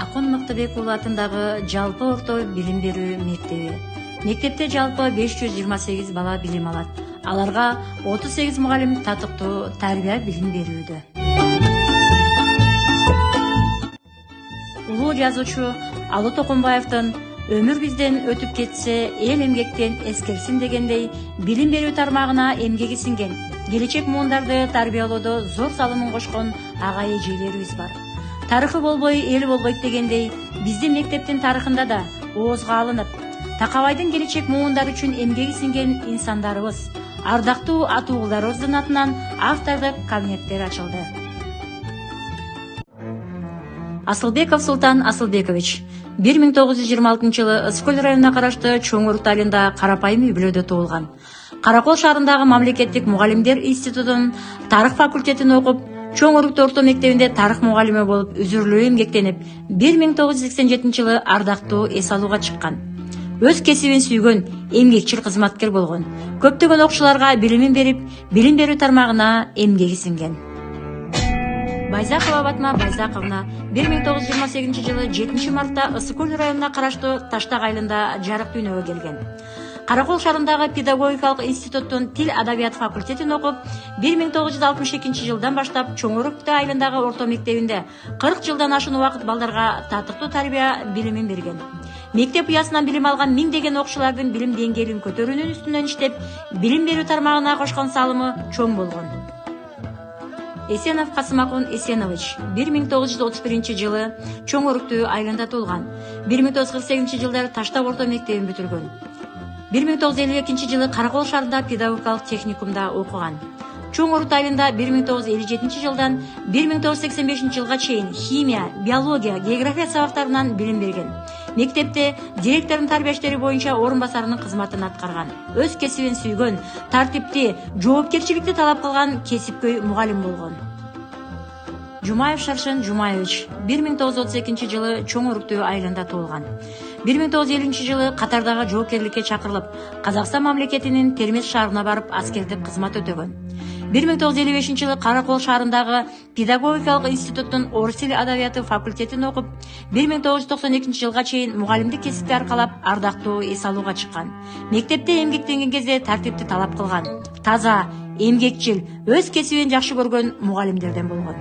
Акын Мыктыбек уулу атындагы жалпы орто билим берүү мектеби. Мектепте жалпы 528 бала билим алат. Аларга 38 мугалим татыктуу тарбия билим берүүдө. Улуу жазуучу Алы Токонбаевдин «Өмүр бизден өтүп кетсе, эл эмгектен эскерсин» дегендей, билим берүү тармагына эмгеги сиңген, келечек муундарды тарбиялоодо зор салымын кошкон ага эжелерибиз бар. Тарыхы болбой, эл болбойт дегендей, биздин мектептин тарыхында да оозго алынып, Такабайдын келечек муундар үчүн эмгеги сиңген инсандарыбыз, ардактуу ата-уулдарыбыздын атынан автордук кабинеттер ачылды. Асылбеков Султан Асылбекович 1926 жылы Ыскөл районуна караштуу Чоң Урут айылында карапайым үй бүлөдө туулган. Каракол шаарындагы мамлекеттик мугалимдер институтунун тарых факультетин окуп, Чоң Урут орто мектебинде тарых мугалими болуп үзүрлүү эмгектенип, 1987 жылы ардактуу эс алууга чыккан. Өз кесибин сүйгөн, эмгекчил кызматкер болгон. Көптөгөн окуучуларга билимин берип, билим берүү тармагына эмгеги сиңген. Байзакова Батма Байзаковна 1928 жылы 7 мартта Ысыкөл районуна караштуу Таштак айылында жарык дүйнөгө келген. Каракол шаарындагы педагогикалык институттун тил адабият факультетин окуп, 1962 жылдан баштап Чоң Урут айылындагы орто мектебинде 40 жылдан ашуун убакыт балдарга татыктуу тарбия билимин берген. Мектеп уясынан билим алган миңдеген окуучулардын билим деңгээлин көтөрүүнүн үстүнөн иштеп, билим берүү тармагына кошкон салымы чоң болгон. Эсенов Касымакун Эсенович 1931 жылы Чоң Урут айылында туулган. 1948 жылдары Таштак орто мектебин бүтүргөн. 1952 жылы Каракол шаарында педагогикалык техникумда окуган. Чоң Урут айылында 1957 жылдан 1985 жылга чейин химия, биология, география сабактарынан билим берген. Мектепте директордун тарбия иштери боюнча орун басарынын кызматын аткарган. Өз кесибин сүйгөн, тартипти, жоопкерчиликти талап кылган кесипкөй мугалим болгон. Жумаев Шаршын Жумаевич 1932 жылы Чоң Урут айылында туулган. 1950 жылы Катардагы жоопкерликке чакырылып, Казакстан мамлекетинин Термез шаарына барып аскердик кызмат өтөгөн. 1955 жылы Каракол шаарындагы педагогикалык институттун орус тили адабияты факультетин окуп, 1992 жылга чейин мугалимдик кесипти аркалап ардактуу эс алууга чыккан. Мектепте эмгектенген кезде тартипти талап кылган, таза, эмгекчил, өз кесибин жакшы көргөн мугалимдерден болгон.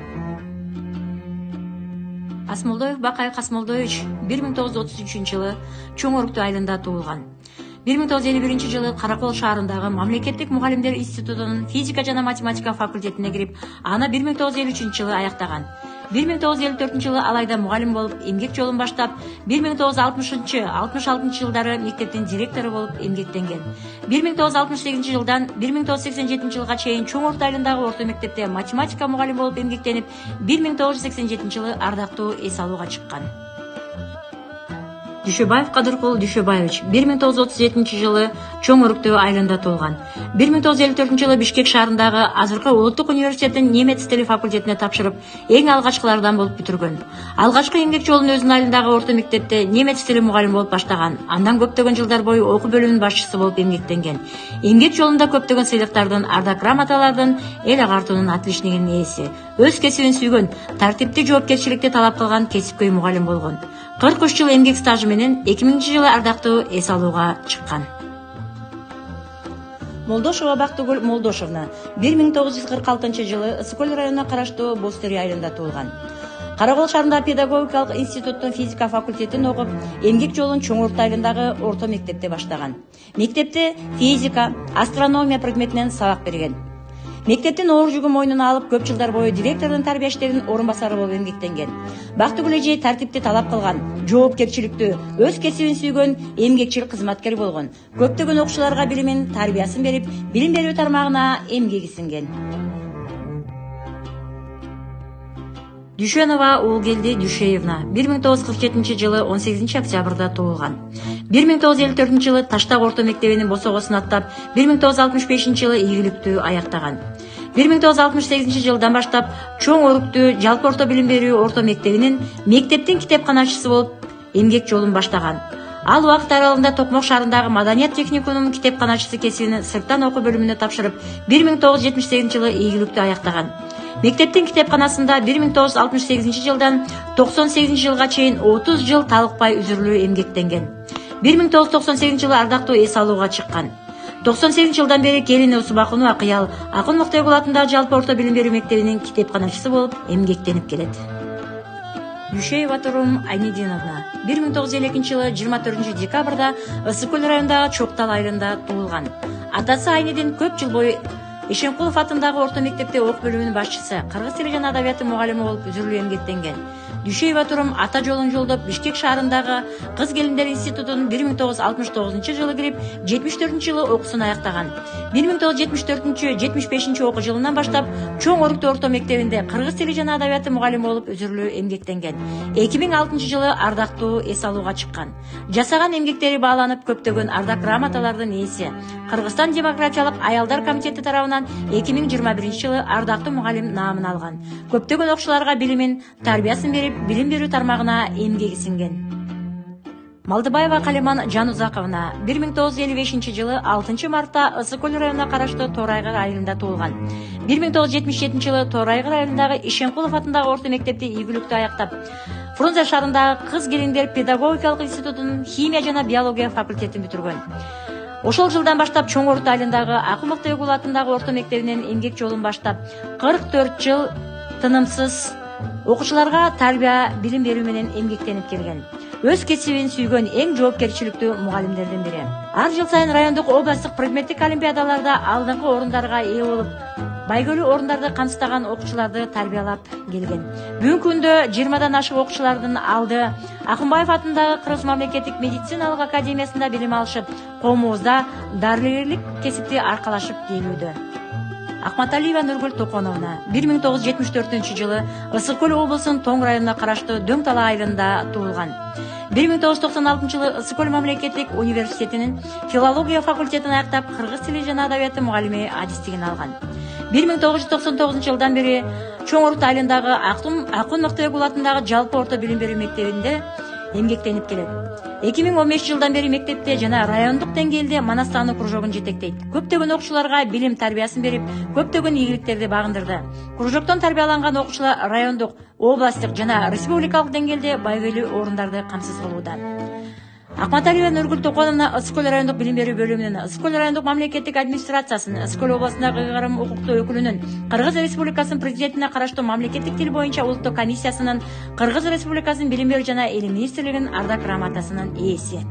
Асмолдоев Бакай Касмолдоевич 1933 жылы Чоң Урут айылында туулган. 1951 жылы Каракол шаарындагы мамлекеттик мугалимдер институтунун физика жана математика факультетине кирип, аны 1953 жылы аяктаган. 1954 жылы алайда мугалим болуп, эмгек жолун баштап, 1960-66 жылдары мектептин директору болуп эмгектенген. 1968 жылдан 1987 жылга чейин Чоң Урут айылындагы орто мектепте математика мугалим болуп эмгектенип, 1987 жылы ардактуу эс алууга чыккан. Дүйшөбаев Кадыркул Дүйшөбаевич 1937 жылы Чоң Урут айылында туулган. 1954 жылы Бишкек шаарындагы азыркы Улуттук университеттин немец тили факультетине тапшырып, эң алгачкылардан болуп бүтүргөн. Алгачкы эмгек жолун өзүнүн айылындагы орто мектепте немец тили мугалим болуп баштаган. Андан көптөгөн жылдар бою окуу бөлүмүнүн башчысы болуп эмгектенген. Эмгек жолунда көптөгөн сыйлыктардын, ардак грамоталардын, эл агартуунун отличнигинин ээси. Өз кесибин сүйгөн, тартипти, жоопкерчиликти талап кылган кесипкөй мугалим болгон. 43 жыл эмгек стажы менен 2000 жылы ардактуу эс алууга чыккан. Молдошова Бактыгүл Молдошовна 1946 жылы Ысыкөл районуна караштуу Бостери айылында туулган. Каракол шаарында педагогикалык институттун физика факультетин окуп, эмгек жолун Чоң Урут айылындагы орто мектепте баштаган. Мектепте физика, астрономия предметинен сабак берген. Мектептин оор жүгүн мойнуна алып, көп жылдар бою директордун тарбия иштеринин орун басары болуп эмгектенген. Бактыгүл эже тартипти талап кылган, жоопкерчиликтүү, өз кесибин сүйгөн, эмгекчил кызматкер болгон. Көптөгөн окуучуларга билимин, тарбиясын берип, билим берүү тармагына эмгеги сиңген. Дүйшөнова Уулгелди Дүйшеевна 1947 жылы 18 октябрда туулган. 1954 жылы Таштак орто мектебинин босогосун аттап, 1965 жылы ийгиликтүү аяктаган. 1968 жылдан баштап Чоң Урут жалпы орто билим берүү орто мектебинин мектептин китепканачысы болуп эмгек жолун баштаган. Ал убакыт аралыгында Токмок шаарындагы Маданият техникумунун китепканачысы кесибин сырттан окуу бөлүмүнө тапшырып, 1978 жылы ийгиликтүү аяктаган. Мектептин китепканасында 1968 жылдан 98 жылга чейин 30 жыл талыкпай үзүрүлүү эмгектенген. 1998 жылы ардактуу эс алууга чыккан. 98 жылдан бери Келин Усубакунова Кыял Акын Мактайгул атындагы жалпы орто билим берүү мектебинин китепканачысы болуп эмгектенип келет. Дүйшеева Турум Айнединовна 1952 жылы 24 декабрда Ысык-Көл районундагы Чоктал айылында туулган. Атасы Айнедин көп жыл бою Ишенкулов атындагы орто мектепте ок бөлүмүнүн башчысы, кыргыз тили жана адабияты мугалими болуп үзүрүлүү эмгектенген. Дүйшеева Турум ата жолун жолдоп Бишкек шаарындагы Кыз келиндер институтун 1969 жылы кирип, 74 жылы окуусун аяктаган. 1974-75 окуу жылынан баштап Чоң Орукто орто мектебинде кыргыз тили жана адабияты мугалими болуп үзүрүлүү эмгектенген. 2006 жылы ардактуу эс алууга чыккан. Жасаган эмгектери бааланып, көптөгөн ардак грамоталардын ээси. Кыргызстан демократиялык аялдар комитети тарабынан 2021 жылы ардактуу мугалим наамын алган. Көптөгөн окуучуларга билимин, тарбиясын берип, билим берүү тармагына эмгеги сиңген. Малдыбаева Калиман Жанузаковна 1955 жылы 6 мартта Ысык-Көл районуна караштуу Торайгыр айылында туулган. 1977 жылы Торайгыр айылындагы Ишенкулов атындагы орто мектепти ийгиликтүү аяктап, Фрунзе шаарындагы Кыз келиндер педагогикалык институтунун химия жана биология факультетин бүтүргөн. Ошол жылдан баштап Чоң Орукто айылындагы Акын Мактайгул атындагы орто мектебинен эмгек жолун баштап, 44 жыл тынымсыз окуучуларга тарбия, билим берүү менен эмгектенип келген. Өз кесибин сүйгөн эң жоопкерчиликтүү мугалимдердин бири. Ар жыл сайын райондук, областтык предметтик олимпиадаларда алдыңкы орундарга ээ болуп, байгөлүү орундарды камсыздаган окуучуларды тарбиялап келген. Бүгүнкү күндө 20дан ашык окуучулардын алды Акынбаев атындагы Кыргыз мамлекеттик медициналык академиясында билим алышып, коомубузда дарылерлик кесипти аркалашып келүүдө. Акматалиева Нургүл Токоновна 1974 жылы Ысык-Көл облусунун Тоң районуна караштуу Дөң Тала айылында туулган. 1996 жылы Ысык-Көл мамлекеттик университетинин филология факультетин аяктап, кыргыз тили жана адабияты мугалими адистигин алган. 1999 жылдан бери Чоң Орукто айылындагы Акын Мактайгул атындагы жалпы орто билим берүү мектебинде эмгектенип келет. 2015 жылдан бери мектепте жана райондук деңгээлде Манастаны кружогун жетектейт. Көптөгөн окуучуларга билим тарбиясын берип, көптөгөн ийгиликтерди багындырды. Кружоктон тарбияланган окуучулар райондук, областтык жана республикалык деңгээлде байгөлүү орундарды камсыз кылууда. Акматалиева Нургүл Токоновна Ысык-Көл райондук билим берүү бөлүмүнүн, Ысык-Көл райондук мамлекеттик администрациясынын, Ысык-Көл областындагы Кыйгарым укуктуу өкүлүнүн, Кыргыз Республикасынын президентине караштуу мамлекеттик тил боюнча улуттук комиссиясынын, Кыргыз Республикасынын билим берүү жана элим министрлигинин ардак грамотасынын ээси.